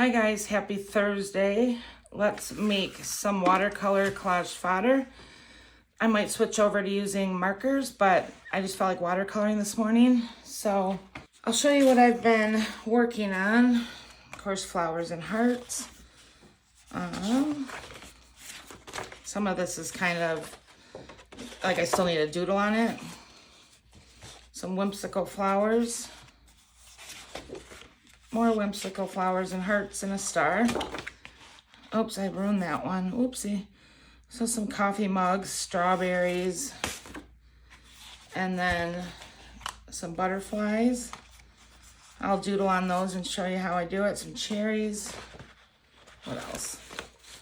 Hi guys, happy Thursday. Let's make some watercolor collage fodder. I might switch over to using markers, but I just felt like watercoloring this morning. So I'll show you what I've been working on. Of course, flowers and hearts. Some of this is kind of like I still need a doodle on it. Some whimsical flowers. More whimsical flowers and hearts and a star. Oops, I ruined that one. Oopsie. So some coffee mugs, strawberries, and then some butterflies. I'll doodle on those and show you how I do it. Some cherries. What else?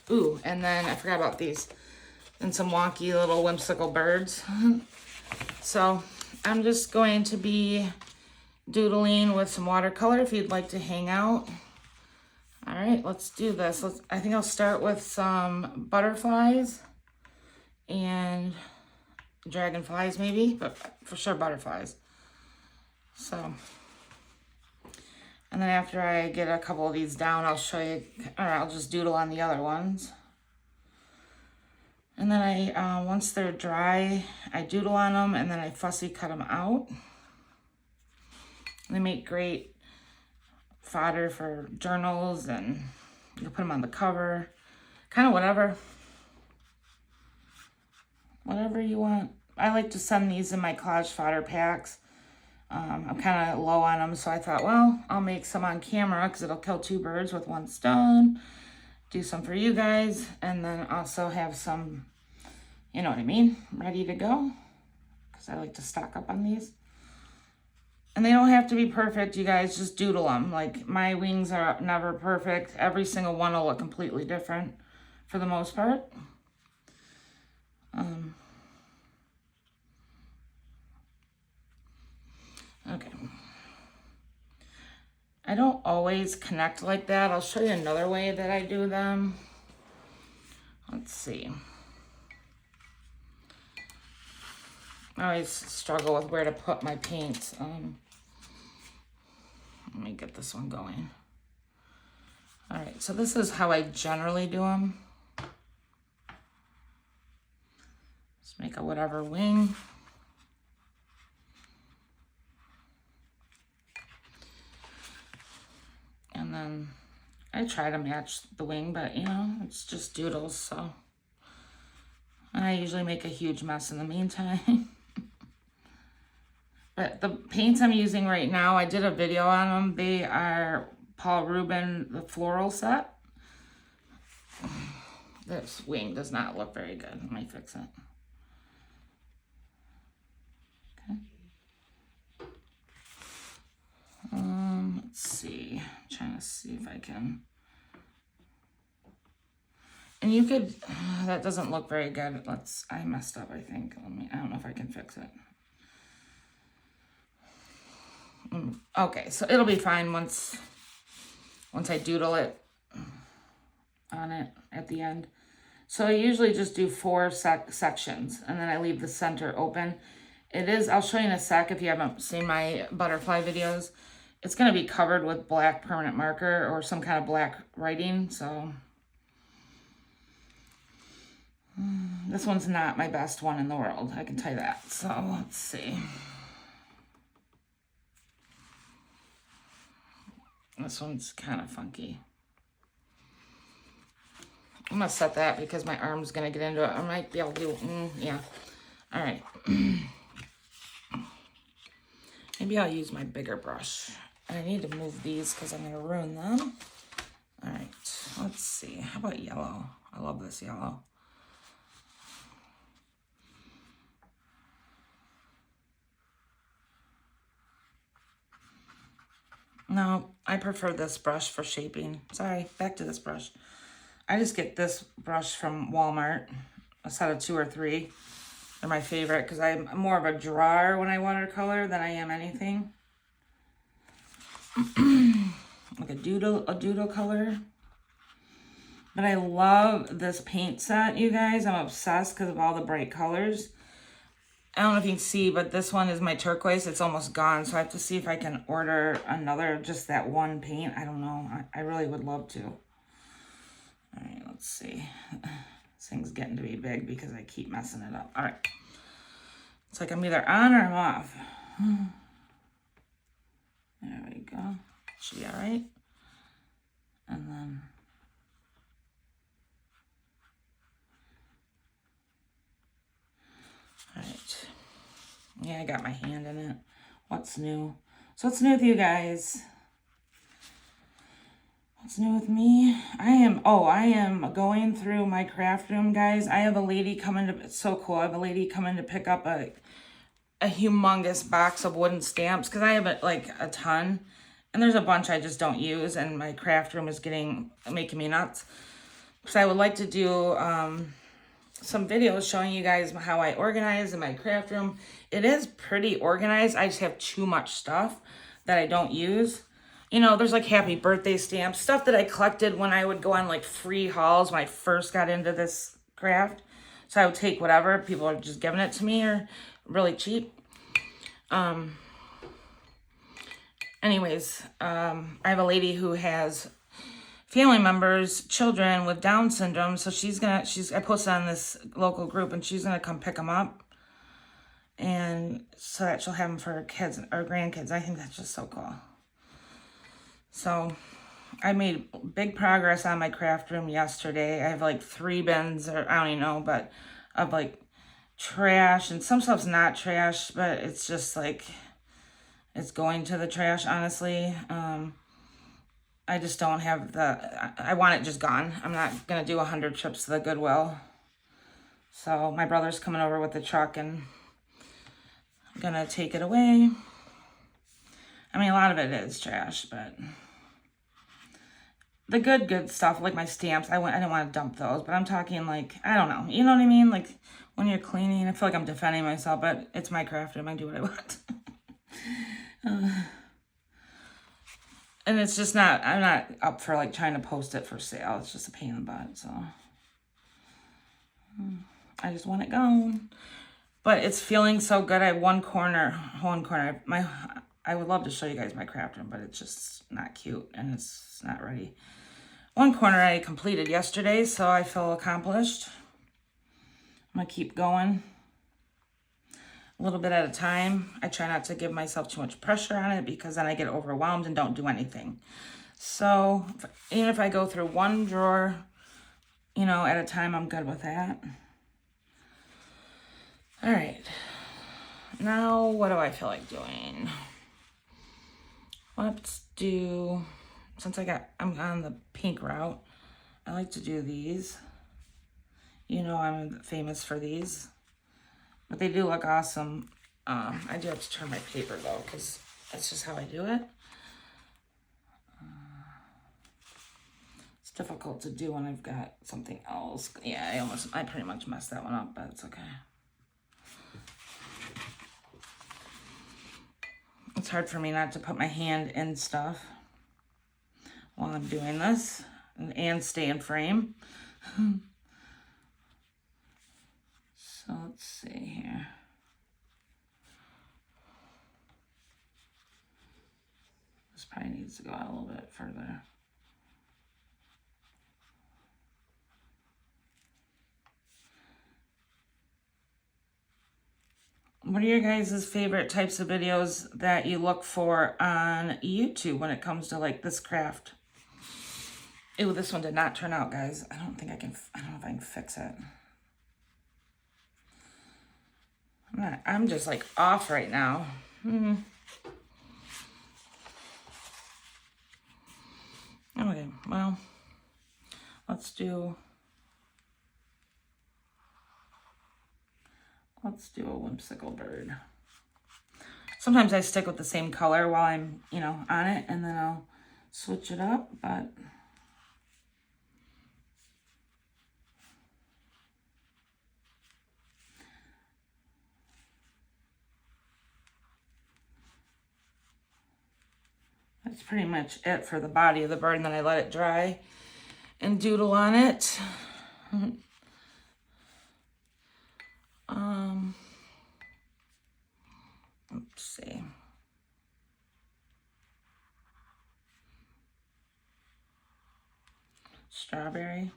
Ooh, and then I forgot about these. And some wonky little whimsical birds. So I'm just going to be doodling with some watercolor if you'd like to hang out. All right, let's do this. I think I'll start with some butterflies and dragonflies maybe, but for sure butterflies. So, and then after I get a couple of these down, I'll show you, or I'll just doodle on the other ones. And then once they're dry, I doodle on them and then I fussy cut them out. They make great fodder for journals, and you can put them on the cover, kind of whatever you want. I like to send these in my collage fodder packs. I'm kind of low on them, so I thought, well, I'll make some on camera because it'll kill two birds with one stone. Do some for you guys, and then also have some, you know what I mean, ready to go, because I like to stock up on these. And they don't have to be perfect, you guys, just doodle them. Like, my wings are never perfect. Every single one will look completely different for the most part. Okay. I don't always connect like that. I'll show you another way that I do them. Let's see. I always struggle with where to put my paints. Let me get this one going. All right, so this is how I generally do them. Just make a whatever wing. And then I try to match the wing, but you know, it's just doodles, so. And I usually make a huge mess in the meantime. But the paints I'm using right now, I did a video on them. They are Paul Rubin, the floral set. This wing does not look very good. Let me fix it. Okay. Let's see. I'm trying to see if I can. And you could, that doesn't look very good. I messed up, I think. I don't know if I can fix it. Okay, so it'll be fine once I doodle it on it at the end. So I usually just do 4 sections, and then I leave the center open. I'll show you in a sec if you haven't seen my butterfly videos. It's going to be covered with black permanent marker or some kind of black writing, so this one's not my best one in the world, I can tell you that. So let's see. This one's kind of funky. I'm going to set that because my arm's going to get into it. I might be able to do, yeah. All right. Maybe I'll use my bigger brush. I need to move these because I'm going to ruin them. All right. Let's see. How about yellow? I love this yellow. No, I prefer this brush for shaping. Sorry, back to this brush. I just get this brush from Walmart, a set of 2 or 3. They're my favorite because I'm more of a drawer when I watercolor than I am anything. Like a doodle color. But I love this paint set, you guys. I'm obsessed because of all the bright colors. I don't know if you can see, but this one is my turquoise. It's almost gone, so I have to see if I can order another, just that one paint. I don't know. I really would love to. All right, let's see. This thing's getting to be big because I keep messing it up. All right. It's like I'm either on or I'm off. There we go. Should be all right. And then... all right. Yeah, I got my hand in it. What's new? So what's new with you guys? What's new with me? I am going through my craft room, guys. I have a lady coming to, it's so cool. I have a lady coming to pick up a humongous box of wooden stamps because I have like a ton. And there's a bunch I just don't use, and my craft room is making me nuts. So I would like to do some videos showing you guys how I organize in my craft room. It is pretty organized. I just have too much stuff that I don't use. You know, there's like happy birthday stamps, stuff that I collected when I would go on like free hauls when I first got into this craft. So I would take whatever. People are just giving it to me or really cheap. Anyways, I have a lady who has family members, children with Down syndrome. So I posted on this local group, and she's gonna come pick them up. And so that she'll have them for her kids or grandkids. I think that's just so cool. So I made big progress on my craft room yesterday. I have like 3 bins, or I don't even know, but of like trash, and some stuff's not trash, but it's just like, it's going to the trash, honestly. I just don't have I want it just gone. I'm not going to do 100 trips to the Goodwill. So my brother's coming over with the truck, and I'm going to take it away. I mean, a lot of it is trash, but the good stuff, like my stamps, I didn't want to dump those, but I'm talking like, I don't know. You know what I mean? Like when you're cleaning, I feel like I'm defending myself, but it's my craft room. I do what I want. And it's just I'm not up for like trying to post it for sale. It's just a pain in the butt, so. I just want it gone. But it's feeling so good. I have one corner. I would love to show you guys my craft room, but it's just not cute and it's not ready. One corner I completed yesterday, so I feel accomplished. I'm gonna keep going a little bit at a time. I try not to give myself too much pressure on it because then I get overwhelmed and don't do anything. So even if I go through one drawer, you know, at a time, I'm good with that. All right. Now, what do I feel like doing? Let's do, since I'm on the pink route, I like to do these. You know, I'm famous for these. But they do look awesome. I do have to turn my paper though, because that's just how I do it. It's difficult to do when I've got something else. Yeah, I pretty much messed that one up, but it's okay. It's hard for me not to put my hand in stuff while I'm doing this and stay in frame. So let's see here. This probably needs to go out a little bit further. What are your guys' favorite types of videos that you look for on YouTube when it comes to like this craft? Ew, this one did not turn out, guys. I don't know if I can fix it. I'm just like off right now. Okay, well, let's do a whimsical bird. Sometimes I stick with the same color while I'm, you know, on it, and then I'll switch it up, but that's pretty much it for the body of the bird, and then I let it dry and doodle on it. Let's see. Strawberry.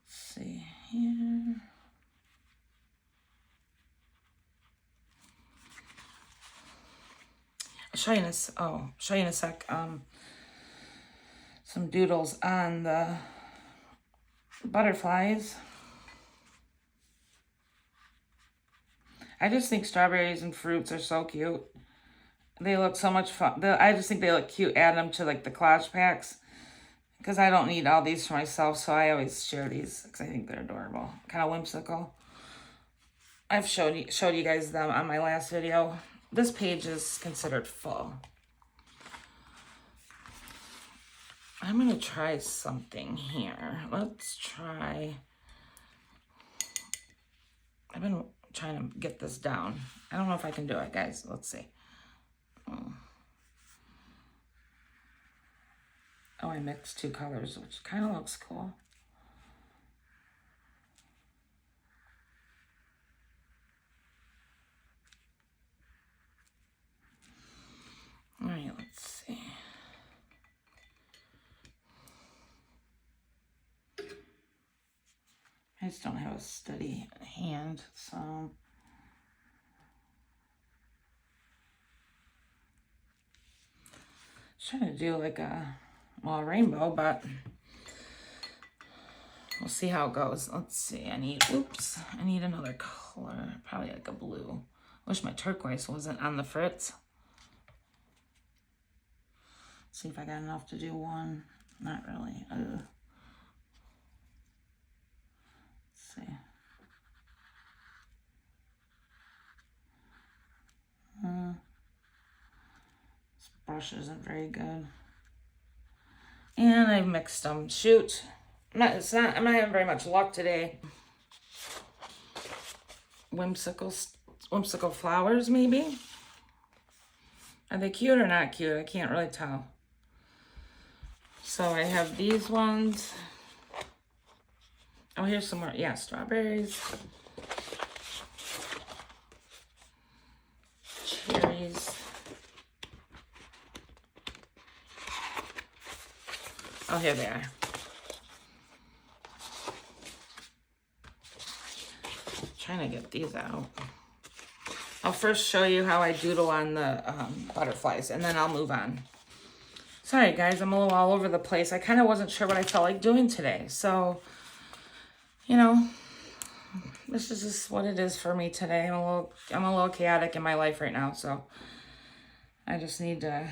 Let's see here. I'll show you in a sec. Some doodles on the butterflies. I just think strawberries and fruits are so cute. They look so much fun. I just think they look cute. Add them to like the collage packs. Because I don't need all these for myself, so I always share these because I think they're adorable. Kind of whimsical. I've showed you guys them on my last video. This page is considered full. I'm going to try something here. Let's try... I've been trying to get this down. I don't know if I can do it, guys. Let's see. Oh, I mixed two colors, which kind of looks cool. All right, let's see. I just don't have a steady hand, so... I'm trying to do like a rainbow, but we'll see how it goes. Let's see, I need another color, probably like a blue. Wish my turquoise wasn't on the fritz. See if I got enough to do one. Not really. Let's see. This brush isn't very good. And I mixed them. Shoot. I'm not having very much luck today. Whimsical flowers, maybe? Are they cute or not cute? I can't really tell. So I have these ones. Oh, here's some more. Yeah, strawberries. Cherries. Oh, here they are. Trying to get these out. I'll first show you how I doodle on the butterflies, and then I'll move on. Sorry, guys, I'm a little all over the place. I kind of wasn't sure what I felt like doing today. So, you know, this is just what it is for me today. I'm a little chaotic in my life right now, so I just need to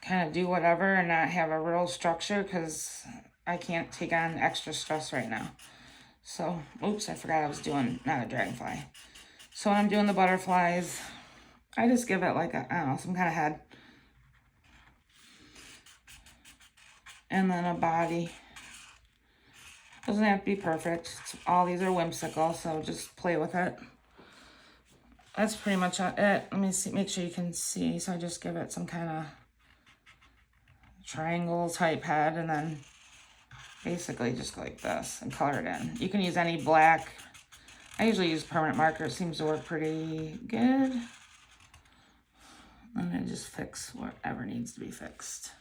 kind of do whatever and not have a real structure because I can't take on extra stress right now. So, oops, I forgot I was doing not a dragonfly. So when I'm doing the butterflies, I just give it like a, I don't know, some kind of head. And then a body. Doesn't have to be perfect. All these are whimsical, so just play with it. That's pretty much it. Let me see, make sure you can see. So I just give it some kind of triangle type head, and then basically just go like this and color it in. You can use any black. I usually use permanent marker. It seems to work pretty good. And then just fix whatever needs to be fixed.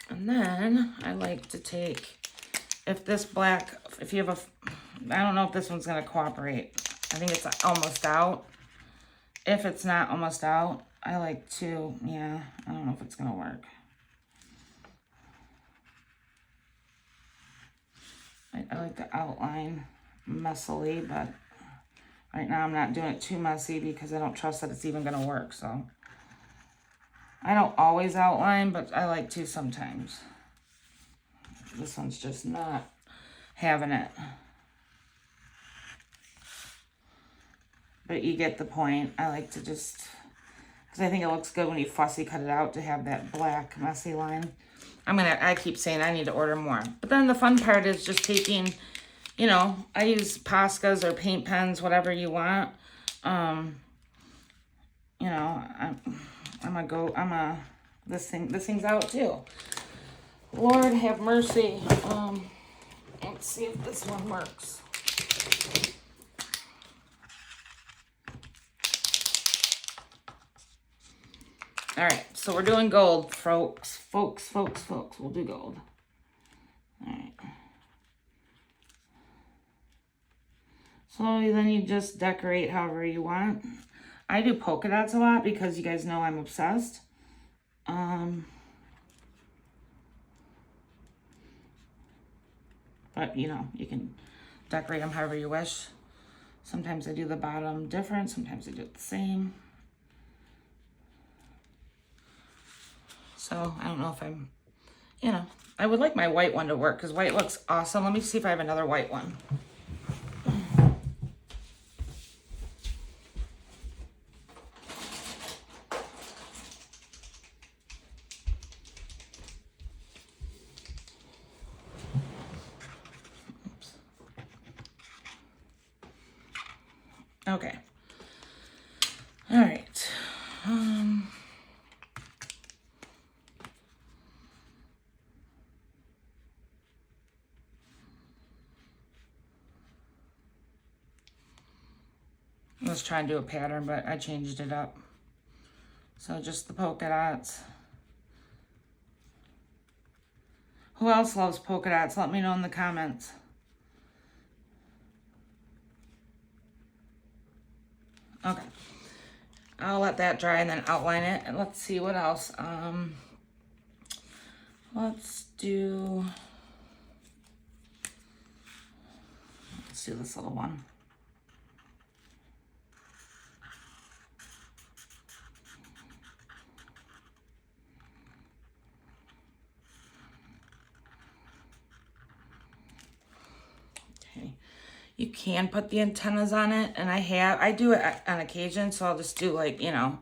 And then I like to take, if you have I don't know if this one's going to cooperate. I think it's almost out. If it's not almost out, I like to, I don't know if it's going to work. I like to outline messily, but right now I'm not doing it too messy because I don't trust that it's even going to work, so. I don't always outline, but I like to sometimes. This one's just not having it. But you get the point. I like to just, because I think it looks good when you fussy cut it out to have that black messy line. I keep saying I need to order more. But then the fun part is just taking, I use Poscas or paint pens, whatever you want. you know, this thing's out too. Lord have mercy. Let's see if this one works. All right, so we're doing gold, folks. We'll do gold. All right. So then you just decorate however you want. I do polka dots a lot because you guys know I'm obsessed. But you know, you can decorate them however you wish. Sometimes I do the bottom different, sometimes I do it the same. So I don't know if I'm, you know, I would like my white one to work because white looks awesome. Let me see if I have another white one. Okay. All right. Let's try and do a pattern, but I changed it up. So just the polka dots. Who else loves polka dots? Let me know in the comments. Okay. I'll let that dry and then outline it. And let's see what else. Let's do this little one. Okay. You can put the antennas on it, and I do it on occasion, so I'll just do like, you know,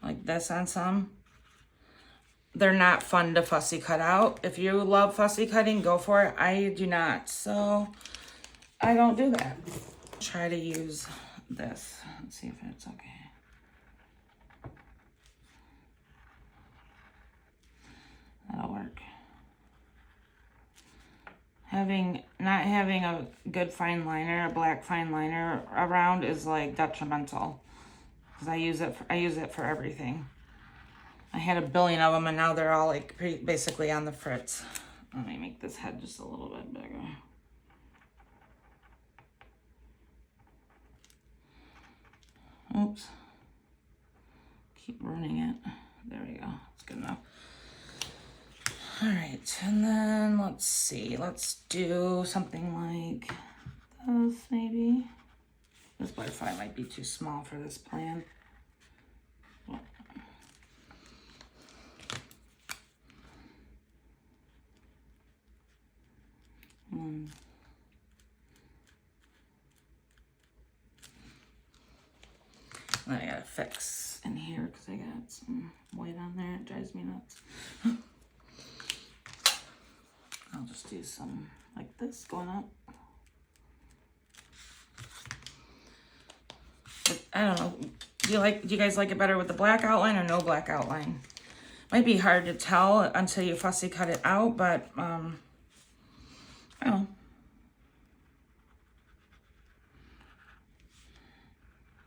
like this on some. They're not fun to fussy cut out. If you love fussy cutting, go for it. I do not, so I don't do that. Try to use this. Let's see if it's okay. That'll work. Not having a good fine liner, a black fine liner around is like detrimental, because I use it for everything. I had a billion of them, and now they're all like basically on the fritz. Let me make this head just a little bit bigger. Oops. Keep ruining it. There we go. It's good enough. All right, and then let's see. Let's do something like this, maybe. This butterfly might be too small for this plan. I gotta fix in here because I got some white on there. It drives me nuts. I'll just do some like this going up. But I don't know. Do you guys like it better with the black outline or no black outline? Might be hard to tell until you fussy cut it out, but I don't know.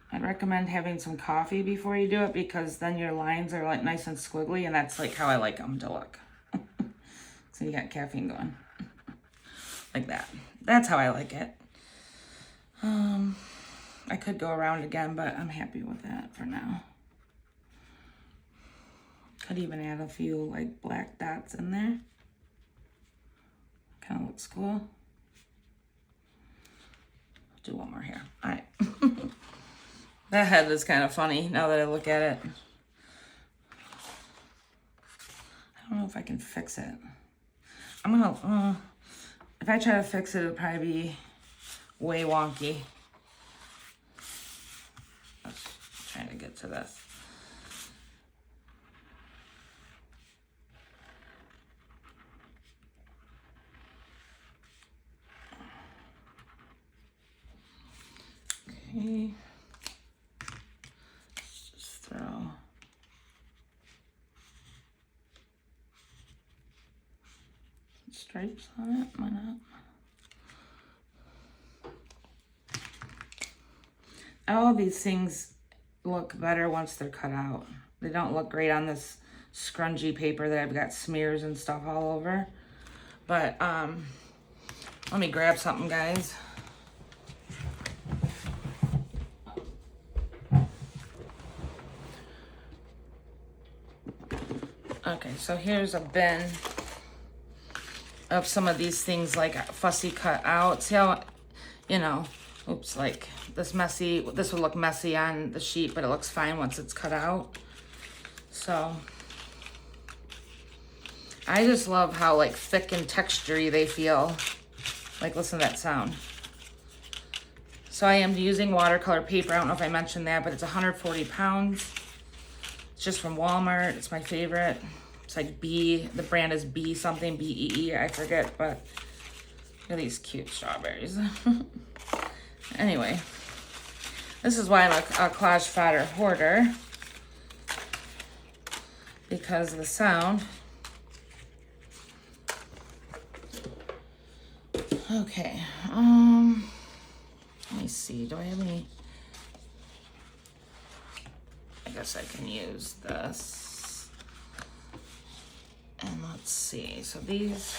I'd recommend having some coffee before you do it, because then your lines are like nice and squiggly, and that's like how I like them to look. So you got caffeine going. Like that. That's how I like it. I could go around again, but I'm happy with that for now. Could even add a few like black dots in there. Kind of looks cool. Do one more here. All right. That head is kind of funny now that I look at it. I don't know if I can fix it. I'm gonna, if I try to fix it, it'll probably be way wonky. Let's try to get to this. Okay. stripes on it. Why not? All these things look better once they're cut out. They don't look great on this scrungy paper that I've got smears and stuff all over. But let me grab something, guys. Okay, so here's a bin of some of these things like fussy cut out. See how, you know, oops, like this would look messy on the sheet, but it looks fine once it's cut out. So I just love how like thick and textury they feel. Like, listen to that sound. So I am using watercolor paper. I don't know if I mentioned that, but it's 140 pounds. It's just from Walmart. It's my favorite. It's like B, the brand is B something, B-E-E, I forget, but look at these cute strawberries. Anyway, this is why I'm a Collage Fodder hoarder, because of the sound. Okay, let me see, do I have any? I guess I can use this. And let's see, so these,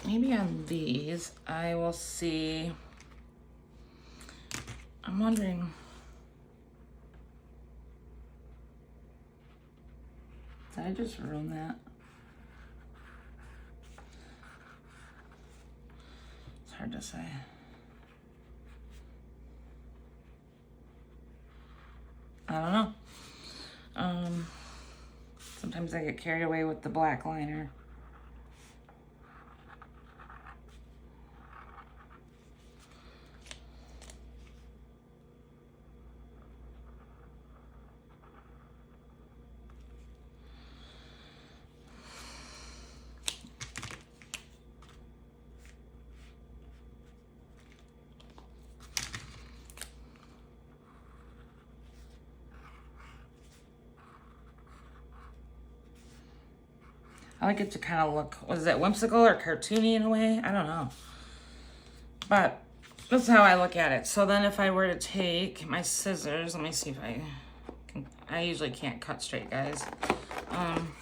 maybe on these, I will see, I'm wondering, did I just ruin that? It's hard to say. I don't know. Sometimes I get carried away with the black liner. I like it to kind of look, was it whimsical or cartoony in a way? I don't know. But that's how I look at it. So then if I were to take my scissors, let me see if I can, I usually can't cut straight, guys. I'm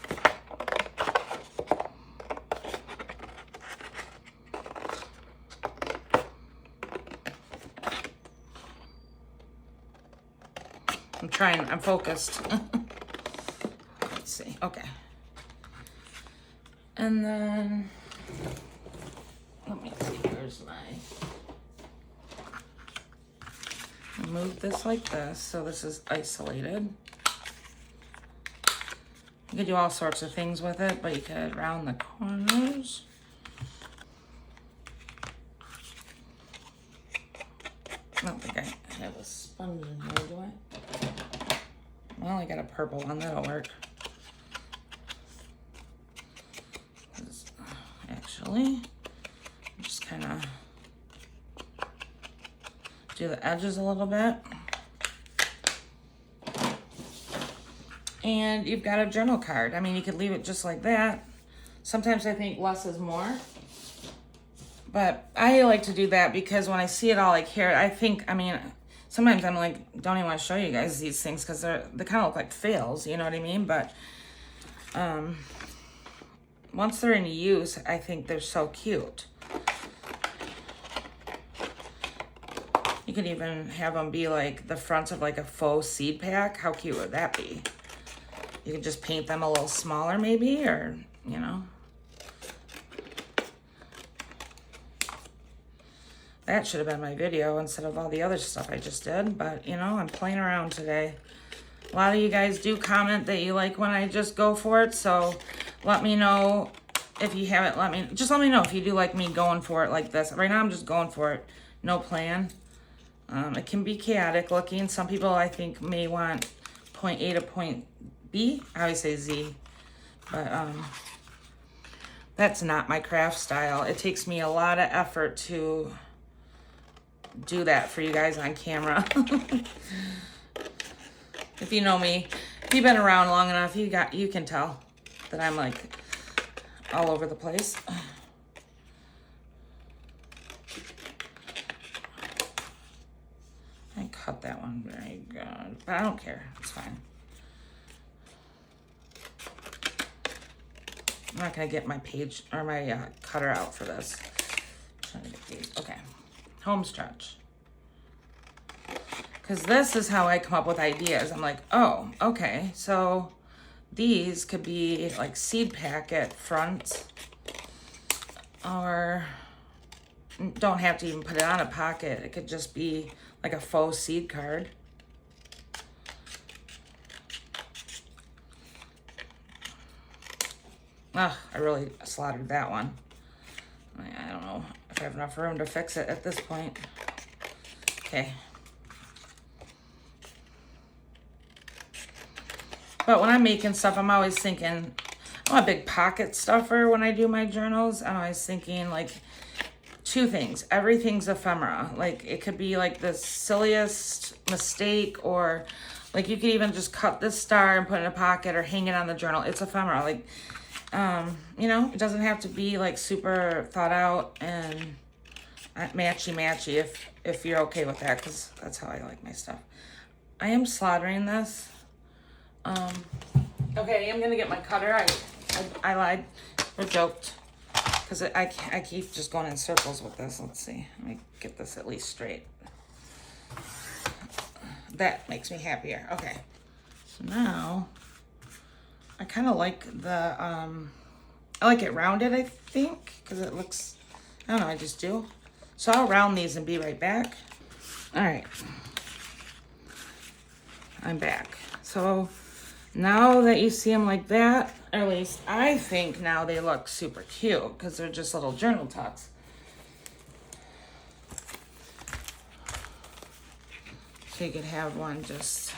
trying, I'm focused. Let's see, okay. And then, let me see, where's my, move this like this, so this is isolated. You could do all sorts of things with it, but you could round the corners. I don't think I have a sponge in here, do I? Well, I got a purple one, that'll work. Actually, just kind of do the edges a little bit. And you've got a journal card. I mean, you could leave it just like that. Sometimes I think less is more. But I like to do that because when I see it all like here, I think, I mean, sometimes I'm like, don't even want to show you guys these things because they kind of look like fails, you know what I mean? But once they're in use, I think they're so cute. You could even have them be like the front of like a faux seed pack. How cute would that be? You could just paint them a little smaller maybe, or, you know. That should have been my video instead of all the other stuff I just did. But, you know, I'm playing around today. A lot of you guys do comment that you like when I just go for it. So let me know if you haven't. Just let me know if you do like me going for it like this. Right now I'm just going for it. No plan. It can be chaotic looking. Some people I think may want point A to point B. I always say Z. But that's not my craft style. It takes me a lot of effort to do that for you guys on camera. If you know me, if you've been around long enough, you can tell that I'm like all over the place. I cut that one very good, but I don't care. It's fine. I'm not gonna get my page or my cutter out for this. I'm trying to get these. Okay, home stretch. Because this is how I come up with ideas. I'm like, oh, okay, so these could be like seed packet fronts, or don't have to even put it on a pocket. It could just be like a faux seed card. Ah, I really slaughtered that one. I don't know if I have enough room to fix it at this point. Okay. But when I'm making stuff, I'm always thinking, I'm a big pocket stuffer when I do my journals. I'm always thinking like two things. Everything's ephemera. Like it could be like the silliest mistake, or like you could even just cut this star and put it in a pocket or hang it on the journal. It's ephemera. Like, you know, it doesn't have to be like super thought out and matchy if you're okay with that, because that's how I like my stuff. I am slaughtering this. Okay, I'm gonna get my cutter. I lied or joked, because I keep just going in circles with this. Let's see. Let me get this at least straight. That makes me happier. Okay. So now I kind of like the I like it rounded, I think, because it looks, I don't know, I just do. So I'll round these and be right back. All right. I'm back. So now that you see them like that, or at least I think now they look super cute because they're just little journal tucks. So you could have one just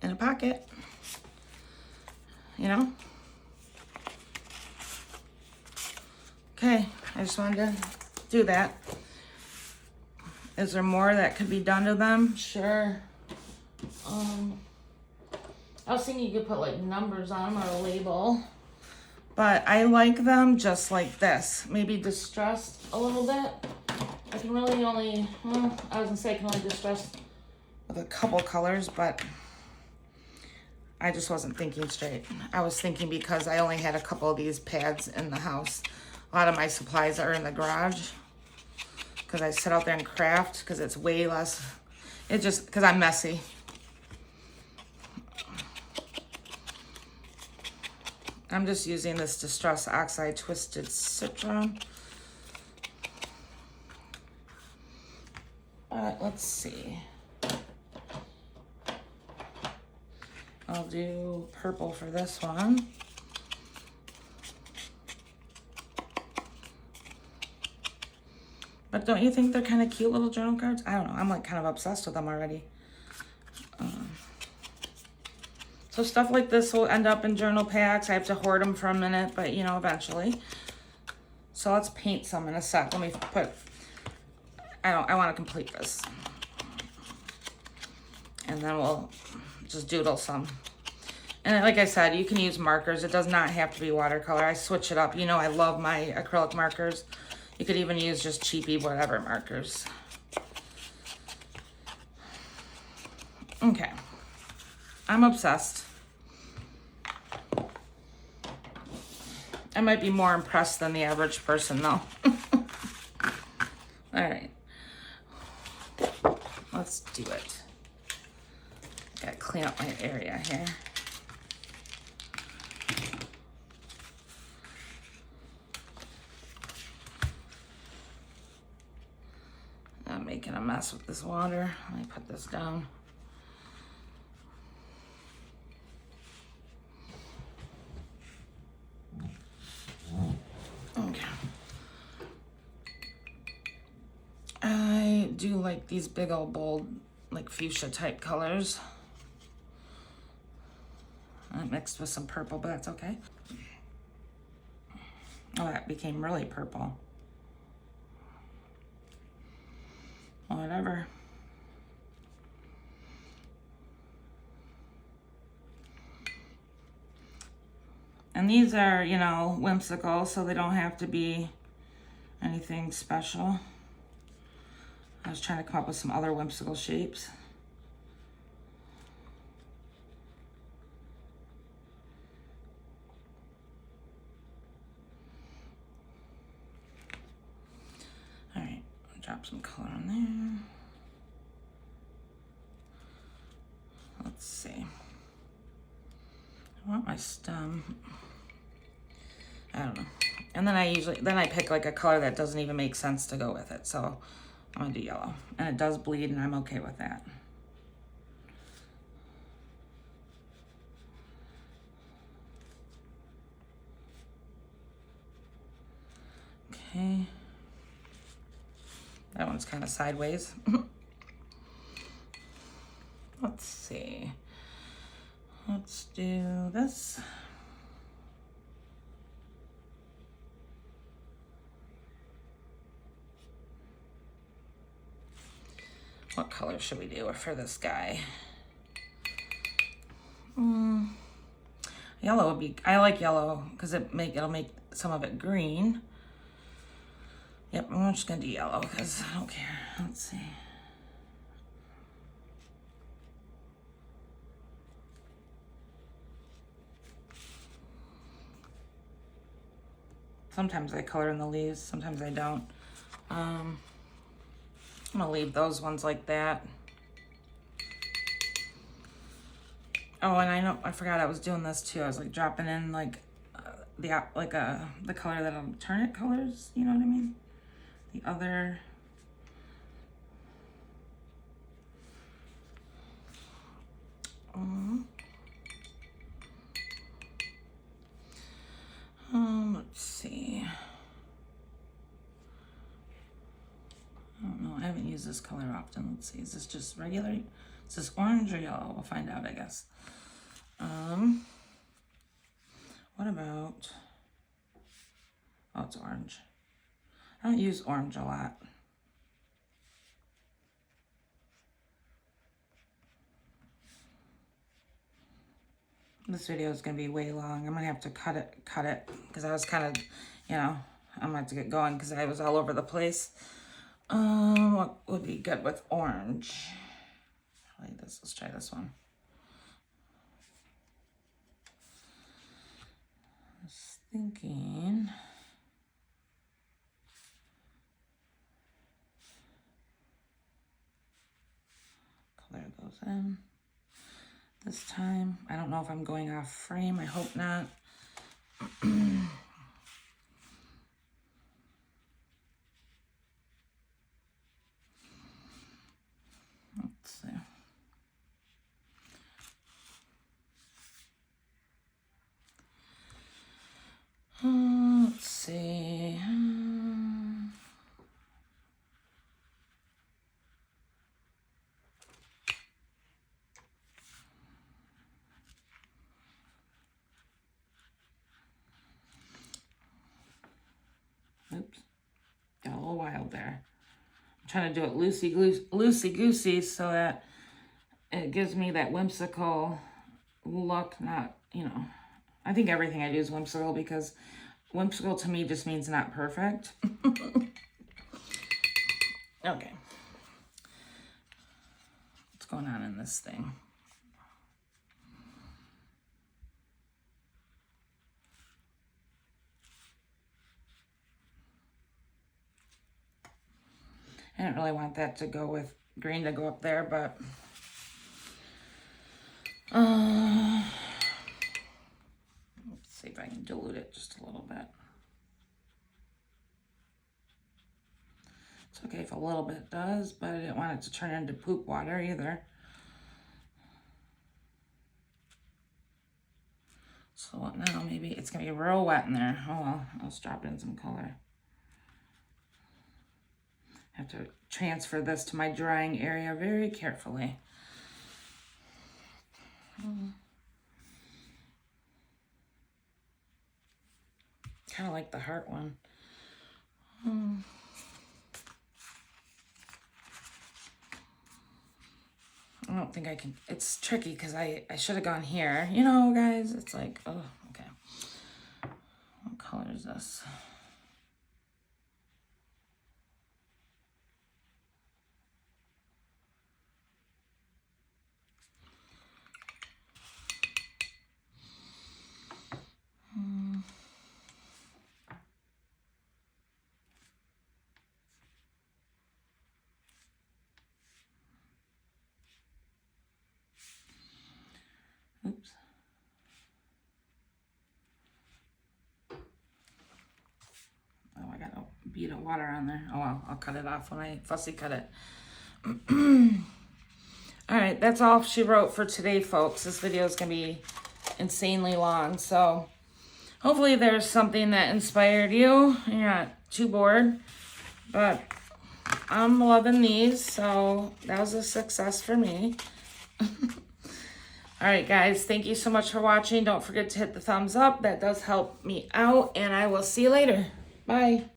in a pocket, you know? Okay, I just wanted to do that. Is there more that could be done to them? Sure. I was thinking you could put like numbers on them or a label, but I like them just like this. Maybe distressed a little bit. I can really only, well, I was gonna say I can only distress with a couple colors, but I just wasn't thinking straight. I was thinking because I only had a couple of these pads in the house. A lot of my supplies are in the garage because I sit out there and craft because it's way less. It just, because I'm messy. I'm just using this Distress Oxide Twisted Citron. Let's see. I'll do purple for this one. But don't you think they're kind of cute little journal cards? I don't know. I'm like kind of obsessed with them already. So stuff like this will end up in journal packs. I have to hoard them for a minute, but you know, eventually. So let's paint some in a sec. Let me put, I want to complete this. And then we'll just doodle some. And like I said, you can use markers. It does not have to be watercolor. I switch it up. You know, I love my acrylic markers. You could even use just cheapy whatever markers. Okay. I'm obsessed. I might be more impressed than the average person though. All right. Let's do it. Gotta clean up my area here. I'm making a mess with this water. Let me put this down. Okay. I do like these big old bold, like fuchsia type colors. Mixed with some purple, but that's okay. Oh, that became really purple. Whatever. And And these are, you know, whimsical, so they don't have to be anything special. I was trying to come up with some other whimsical shapes. All right, I'll drop some color on there. Let's see. I want my stem. I don't know. And then I pick like a color that doesn't even make sense to go with it. So I'm gonna do yellow. And it does bleed and I'm okay with that. Okay. That one's kind of sideways. Let's see. Let's do this. What color should we do for this guy? Yellow would be, I like yellow because it'll make some of it green. Yep, I'm just gonna do yellow because I don't care. Let's see. Sometimes I color in the leaves, sometimes I don't. I'm gonna leave those ones like that. Oh, and I forgot I was doing this too. I was like dropping in like the color that alternate colors, you know what I mean? The other. Let's see. I don't know. I haven't used this color often. Let's see. Is this just regular? Is this orange or yellow? We'll find out, I guess. What about? Oh, it's orange. I don't use orange a lot. This video is gonna be way long. I'm gonna have to cut it because I was kind of, you know, I'm gonna have to get going because I was all over the place. What would be good with orange? I like this. Let's try this one. I was thinking. Color goes in. This time, I don't know if I'm going off frame. I hope not. Let's see. Let's see. Oops, got a little wild there. I'm trying to do it loosey-goosey so that it gives me that whimsical look, not, you know, I think everything I do is whimsical because whimsical to me just means not perfect. Okay. What's going on in this thing? I didn't really want that to go with green to go up there, but let's see if I can dilute it just a little bit. It's okay if a little bit does, but I didn't want it to turn into poop water either. So now maybe it's gonna be real wet in there. Oh well, I'll just drop in some color. I have to transfer this to my drying area very carefully. Kind of like the heart one. I don't think I can, it's tricky because I should have gone here. You know, guys, it's like, oh, okay. color is this? Oops. Oh, I got a bead of water on there. Oh well, I'll cut it off when I fussy cut it. All right, that's all she wrote for today, folks. This video is going to be insanely long, so hopefully there's something that inspired you. You're not too bored, but I'm loving these, so that was a success for me. All right, guys, thank you so much for watching. Don't forget to hit the thumbs up. That does help me out, and I will see you later. Bye.